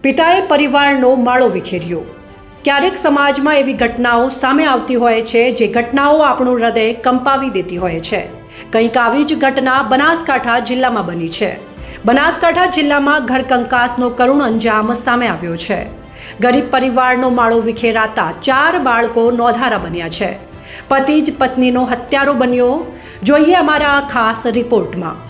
પિતાએ પરિવારનો માળો વિખેર્યો। ક્યારેક સમાજમાં એવી ઘટનાઓ સામે આવતી હોય છે જે ઘટનાઓ આપણું હૃદય કંપાવી દેતી હોય છે। કંઈક આવી જ ઘટના બનાસકાંઠા જિલ્લામાં બની છે। બનાસકાંઠા જિલ્લામાં ઘરકંકાસનો કરુણ અંજામ સામે આવ્યો છે। ગરીબ પરિવારનો માળો વિખેરાતા 4 બાળકો નોંધારા બન્યા છે। પતિ જ પત્નીનો હત્યારો બન્યો। જોઈએ અમારા ખાસ રિપોર્ટમાં।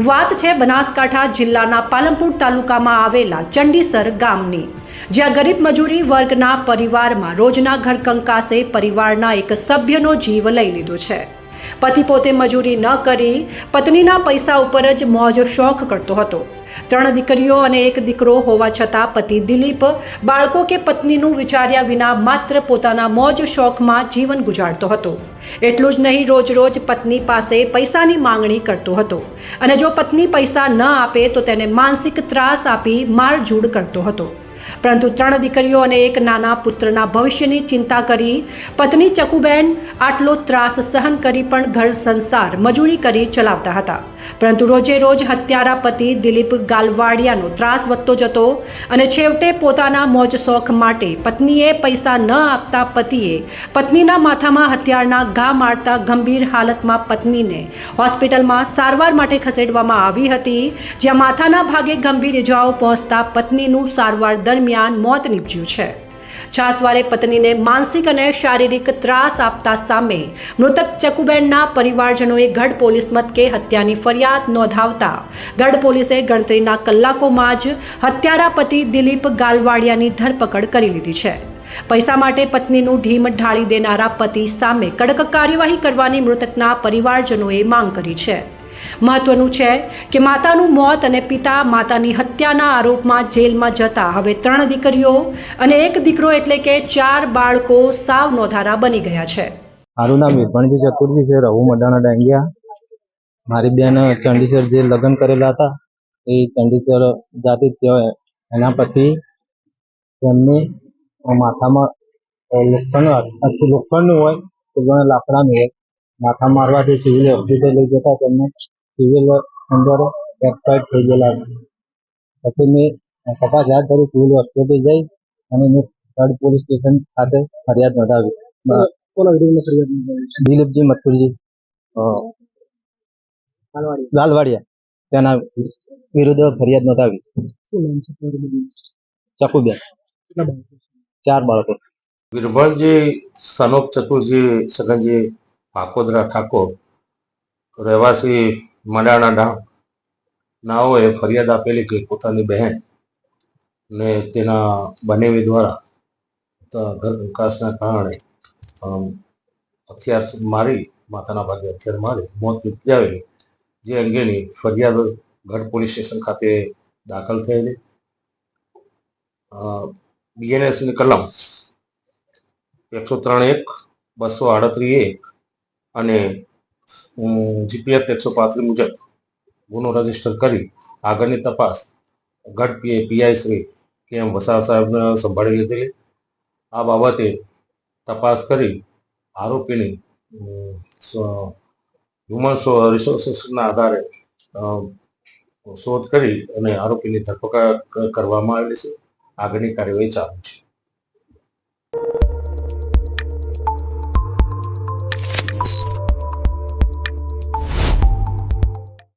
વાત છે બનાસકાંઠા જિલ્લાના પાલનપુર તાલુકામાં આવેલા ચંડીસર ગામની, જ્યાં ગરીબ મજૂરી વર્ગના પરિવારમાં રોજના ઘરકંકાસે પરિવારના એક સભ્યનો જીવ લઈ લીધો છે। પતિ પોતે મજૂરી ન કરી પત્નીના પૈસા ઉપર જ મોજ શોખ કરતો હતો। 3 દીકરીઓ અને 1 દીકરો હોવા છતાં પતિ દિલીપ બાળકો કે પત્નીનું વિચાર્યા વિના માત્ર પોતાના મોજ શોખમાં જીવન ગુજારતો હતો। એટલું જ નહીં, રોજ રોજ પત્ની પાસે પૈસાની માંગણી કરતો હતો અને જો પત્ની પૈસા ન આપે તો તેને માનસિક ત્રાસ આપી મારઝૂડ કરતો હતો। પરંતુ 3 દીકરીઓ અને 1 નાના પુત્રના ભવિષ્યની ચિંતા કરી પત્ની ચકુબેન આટલો ત્રાસ સહન કરી પણ ઘર સંસાર મજૂરી કરી ચલાવતા હતા। પરંતુ રોજે રોજ હત્યારા પતિ દિલીપ ગાલવાડિયાનો ત્રાસ વધતો જતો અને છેવટે પોતાના મોજ શોખ માટે પત્નીએ પૈસા ન આપતા પતિએ પત્નીના માથામાં હથિયારના ઘા મારતા ગંભીર હાલતમાં પત્નીને હોસ્પિટલમાં સારવાર માટે ખસેડવામાં આવી હતી, જ્યાં માથાના ભાગે ગંભીર ઇજાઓ પહોંચતા પત્નીનું સારવાર દરમિયાન મોત નીપજ્યું છે। છાસવારે પત્નીને માનસિક અને શારીરિક ત્રાસ આપતા સામે મૃતક ચકુબેનના પરિવારજનોએ ગઢ પોલીસ મથકે હત્યાની ફરિયાદ નોંધાવતા ગઢ પોલીસે ગણતરીના કલાકોમાં જ હત્યારા પતિ દિલીપ ગાલવાડિયાની ધરપકડ કરી લીધી છે। પૈસા માટે પત્નીનું ઢીમ ઢાળી દેનારા પતિ સામે કડક કાર્યવાહી કરવાની મૃતકના પરિવારજનોએ માંગ કરી છે। મહત્વનું છે કે માતાનું મોત અને પિતા માતાની હત્યાના આરોપમાં જેલમાં જતા હવે 3 દીકરીઓ અને 1 દીકરો એટલે કે 4 બાળકો સાવ નોંધારા બની ગયા છે। મારું નામ વિરભણજી ચતુર્જી છે, રહું મડાણા ડાંગિયા। મારી બેન ચંડીસર જે લગ્ન કરેલા હતા એ ચંડીસર જાતિ એના પછી એમને માથામાં લોખંડનું હોય તો ઘણા લાકડાનું હોય, માથા મારવાથી સિવિલ હોસ્પિટલ લઈ જતા તેમને સિવિલ અંદર એક્સપાયર થઈ ગયેલા। પછી મેં તપાસ હાથ ધરી, સિવિલ હોસ્પિટલ જઈ અને મેં ગઢ પોલીસ સ્ટેશન ખાતે ફરિયાદ નોંધાવી। દિલીપજી મથુરજી ગાલવાડિયા તેના વિરુદ્ધ ફરિયાદ નોંધાવી। ચકુબેન 4 બાળકો। વિરભણજી સનોપ ચતુરજી સગનજી પાકોદરા ઠાકોર રહેવાસી મડાણા ડાંગ નાઓએ ફરિયાદ આપેલી કે પોતાની બહેન ને તેના બનેવી દ્વારા ઘર કંકાસના કારણે હથિયાર મારી માથાના ભાગે હથિયાર મારી મોત નિપજાવેલી, જે અંગેની ફરિયાદ ગઢ પોલીસ સ્ટેશન ખાતે દાખલ થયેલી। બીએનએસની કલમ 103(1), 238(1) અને જીપીએફ 135 મુજબ ગુનો રજીસ્ટર કરી આગળની તપાસ ગઢ પીઆઈ શ્રી કે.એમ. વસાવા સાહેબને સંભાળી લીધેલી। આ બાબતે તપાસ કરી આરોપીની હ્યુમન રિસોર્સિસના આધારે શોધ કરી અને આરોપીની ધરપકડ કરવામાં આવેલી છે। આગળની કાર્યવાહી ચાલુ છે।